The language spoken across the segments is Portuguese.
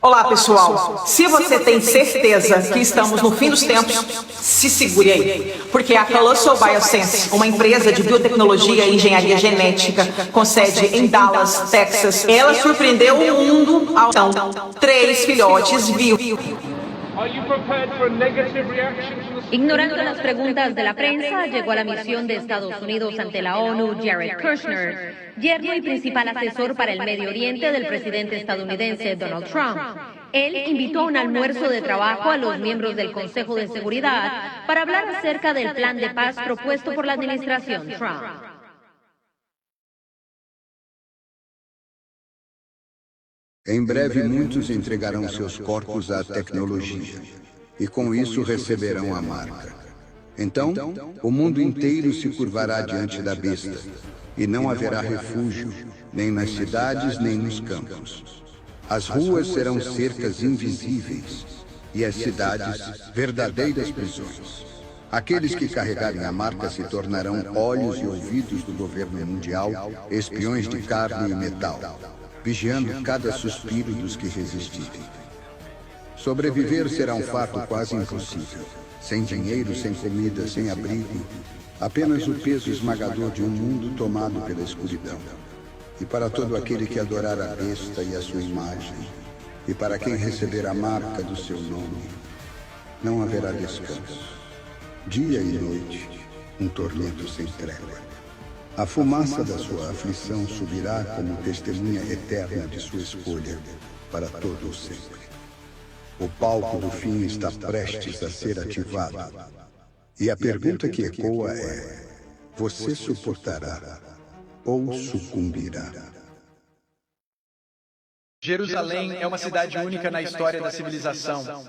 Olá, pessoal. Se você tem certeza que estamos no fim dos tempos, se segure aí. Porque a Colossal Bioscience, uma empresa de biotecnologia e engenharia genética com sede em Dallas, Texas, ela surpreendeu o mundo ao ter 3 filhotes vivos. Ignorando las preguntas de la prensa, llegó a la misión de Estados Unidos ante la ONU Jared Kushner, yerno y principal asesor para el Medio Oriente del presidente estadounidense Donald Trump. Él invitó a un almuerzo de trabajo a los miembros del Consejo de Seguridad para hablar acerca del plan de paz propuesto por la administración Trump. Em breve, muitos entregarão seus corpos à tecnologia, e com isso receberão a marca. Então, o mundo inteiro se curvará diante da besta, e não haverá refúgio, nem nas cidades, nem nos campos. As ruas serão cercas invisíveis, e as cidades, verdadeiras prisões. Aqueles que carregarem a marca se tornarão olhos e ouvidos do governo mundial, espiões de carne e metal, vigiando cada suspiro dos que resistirem. Sobreviver será um fato quase impossível. Sem dinheiro, sem comida, sem abrigo, apenas o peso esmagador de um mundo tomado pela escuridão. E para todo aquele que adorar a besta e a sua imagem, e para quem receber a marca do seu nome, não haverá descanso. Dia e noite, um tormento sem trégua. A fumaça da sua aflição subirá como testemunha eterna de sua escolha para todo o sempre. O palco do fim está prestes a ser ativado. E a pergunta que ecoa é: você suportará ou sucumbirá? Jerusalém é uma cidade única na história da civilização.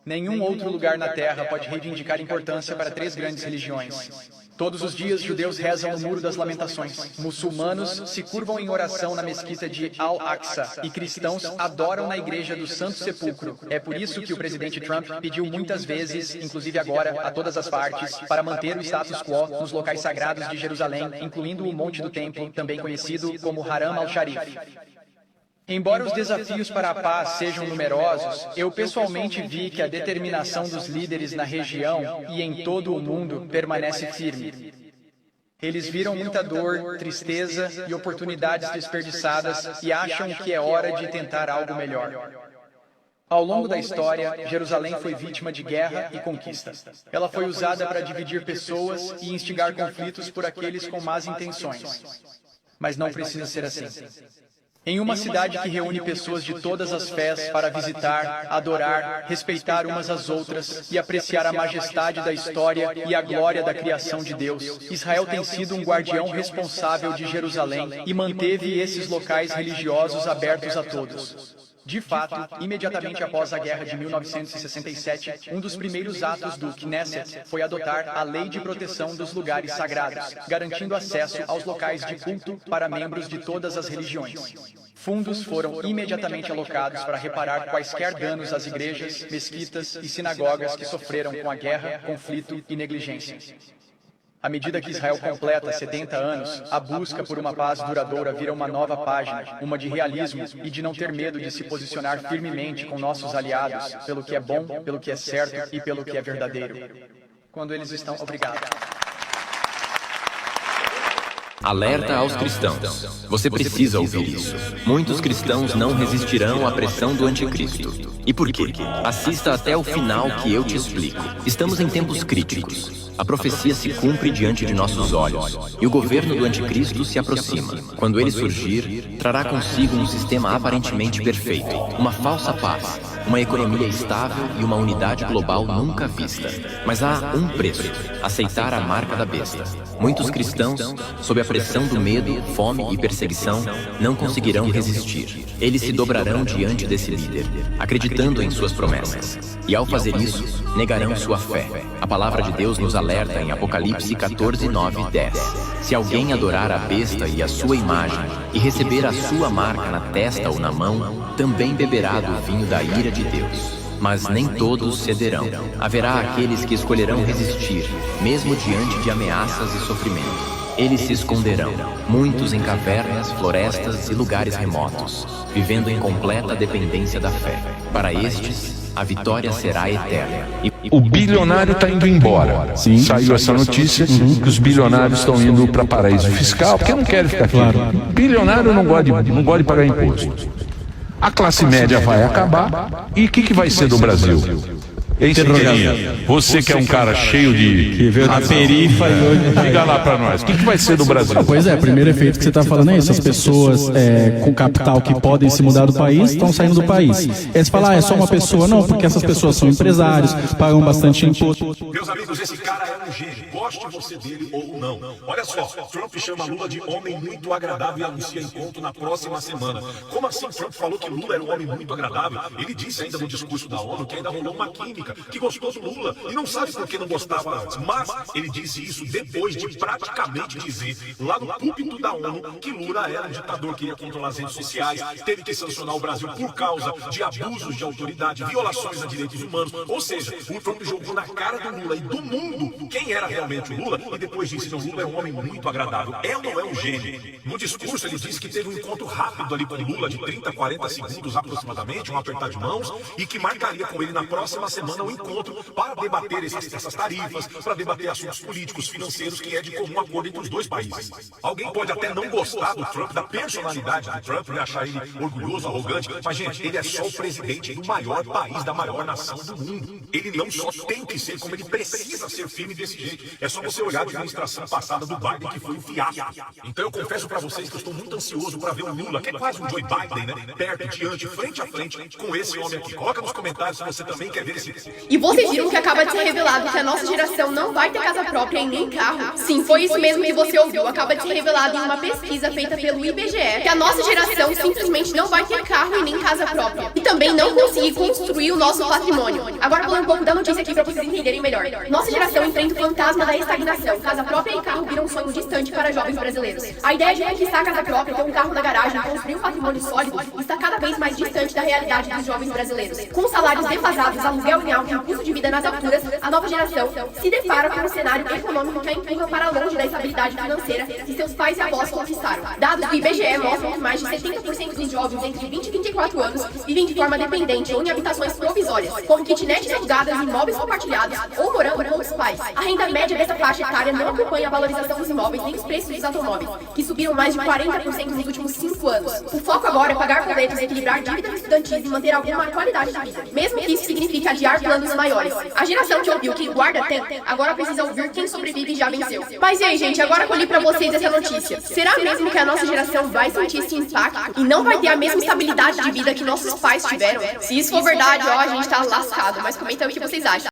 Nenhum outro lugar na Terra pode reivindicar importância para 3 grandes religiões. Todos os dias, judeus rezam no Muro das Lamentações. Muçulmanos se curvam em oração na mesquita de Al-Aqsa. E cristãos adoram na igreja do Santo Sepulcro. É por isso que o presidente Trump pediu muitas vezes, inclusive agora, a todas as partes, para manter o status quo nos locais sagrados de Jerusalém, incluindo o Monte do Templo, também conhecido como Haram al-Sharif. Embora os desafios para a paz sejam numerosos, eu pessoalmente vi que a determinação dos líderes na região e em todo o mundo permanece firme. Eles viram muita dor, tristeza e oportunidades desperdiçadas e acham que é hora de tentar algo melhor. Ao longo da história, Jerusalém foi vítima de guerra e conquista. Ela foi usada para dividir pessoas e instigar conflitos por aqueles com más intenções. Mas não precisa ser assim. Em uma cidade que reúne pessoas de todas as fés para visitar, adorar, respeitar umas às outras e apreciar a majestade da história e a glória da criação de Deus, Israel tem sido um guardião responsável de Jerusalém e manteve esses locais religiosos abertos a todos. De fato, imediatamente após a Guerra de 1967, um dos primeiros atos do Knesset foi adotar a Lei de Proteção dos Lugares Sagrados, garantindo acesso aos locais de culto para membros de todas as religiões. Fundos foram imediatamente alocados para reparar quaisquer danos às igrejas, mesquitas e sinagogas que sofreram com a guerra, conflito e negligência. À medida que Israel completa 70 anos, a busca por uma paz duradoura vira uma nova página, uma de realismo e de não ter medo de se posicionar firmemente com nossos aliados, pelo que é bom, pelo que é certo e pelo que é verdadeiro. Quando eles estão obrigados. Alerta aos cristãos. Você precisa ouvir isso. Muitos cristãos não resistirão à pressão do anticristo. E por quê? Assista até o final que eu te explico. Estamos em tempos críticos. A profecia se cumpre diante de nossos olhos, e o governo do anticristo se aproxima. Quando ele surgir, trará consigo um sistema aparentemente perfeito, uma falsa paz, uma economia estável e uma unidade global nunca vista. Mas há um preço: aceitar a marca da besta. Muitos cristãos, sob a pressão do medo, fome e perseguição, não conseguirão resistir. Eles se dobrarão diante desse líder, acreditando em suas promessas. E ao fazer isso, negarão sua fé. A palavra de Deus nos alerta em Apocalipse 14, 9 e 10. Se alguém adorar a besta e a sua imagem, e receber a sua marca na testa ou na mão, também beberá do vinho da ira de Deus. Mas nem todos cederão. Haverá aqueles que escolherão resistir, mesmo diante de ameaças e sofrimento. Eles se esconderão, muitos em cavernas, florestas e lugares remotos, vivendo em completa dependência da fé. Para estes, a vitória será eterna. O bilionário está indo embora. Sim. Saiu essa notícia que os bilionários estão indo para paraíso fiscal, porque não querem ficar aqui. Bilionário não gosta de pagar imposto. A classe média vai acabar. E o que vai ser do Brasil? Hein, Siqueirinha? Você que é um cara cheio de... A perifa e hoje... Diga lá pra nós, o que vai ser do Brasil? Pois é, o primeiro efeito que você está falando é isso. As pessoas com capital que podem se mudar do país estão saindo do país. E aí você fala, é só uma pessoa? Não, porque essas pessoas são empresários, pagam bastante imposto. Meus amigos, esse cara é um gênio. Goste você dele ou não. Olha só, Trump chama Lula de homem muito agradável e anuncia encontro na próxima semana. Como assim Trump falou que Lula era um homem muito agradável? Ele disse ainda no discurso da ONU que ainda rolou uma química, que gostou do Lula e não sabe por que não gostava antes. Mas ele disse isso depois de praticamente dizer lá no púlpito da ONU que Lula era um ditador que ia controlar as redes sociais, teve que sancionar o Brasil por causa de abusos de autoridade, violações a direitos humanos. Ou seja, o Trump jogou na cara do Lula e do mundo quem era realmente o Lula e depois disse que o Lula é um homem muito agradável. É ou não é um gênio? No discurso ele disse que teve um encontro rápido ali com o Lula de 30, 40 segundos aproximadamente, um apertar de mãos, e que marcaria com ele na próxima semana um encontro para debater essas tarifas, para debater assuntos políticos, financeiros, que é de comum acordo entre os dois países. Alguém pode até não gostar do Trump, da personalidade do Trump, e achar ele orgulhoso, arrogante, mas, gente, ele é só o presidente do maior país, da maior nação do mundo. Ele não só tem que ser, como ele precisa ser firme desse jeito. É só você olhar a administração passada do Biden, que foi um fiasco. Então eu confesso para vocês que eu estou muito ansioso para ver o Lula, que é quase um Joe Biden, né? Perto, diante, frente a frente, com esse homem aqui. Coloca nos comentários se você também quer ver esse... E vocês viram que acaba de ser revelado que a nossa geração não vai ter casa própria e nem carro? Sim, foi isso mesmo que você ouviu. Acaba de ser revelado em uma pesquisa feita pelo IBGE que a nossa geração simplesmente não vai ter carro e nem casa própria. E também não conseguir construir o nosso patrimônio. Agora vou ler um pouco da notícia aqui para vocês entenderem melhor. Nossa geração enfrenta o fantasma da estagnação. Casa própria e carro viram um sonho distante para jovens brasileiros. A ideia de conquistar a casa própria, ter um carro na garagem, construir um patrimônio sólido, está cada vez mais distante da realidade dos jovens brasileiros. Com salários defasados, aluguel em alto e um custo de vida nas alturas, a nova geração se depara com um cenário econômico que a empurra para longe da estabilidade financeira que seus pais e avós conquistaram. Dados do IBGE mostram que mais de 70% dos jovens entre 20 e 24 anos vivem de forma dependente ou em habitações provisórias, como kitnets alugadas, imóveis compartilhados ou morando com os pais. A renda média dessa faixa etária não acompanha a valorização dos imóveis nem os preços dos automóveis, que subiram mais de 40% nos últimos 5 anos. O foco agora é pagar boletos, equilibrar dívidas estudantis e manter alguma qualidade de vida, mesmo que isso signifique adiar planos maiores. A geração que ouviu que guarda tempo, agora precisa ouvir quem sobrevive e já venceu. Mas e aí, gente, agora que eu li pra vocês essa notícia, será mesmo que a nossa geração vai sentir esse impacto e não vai ter a mesma estabilidade de vida que nossos pais tiveram? Se isso for verdade, ó, a gente tá lascado, mas comenta aí o que vocês acham.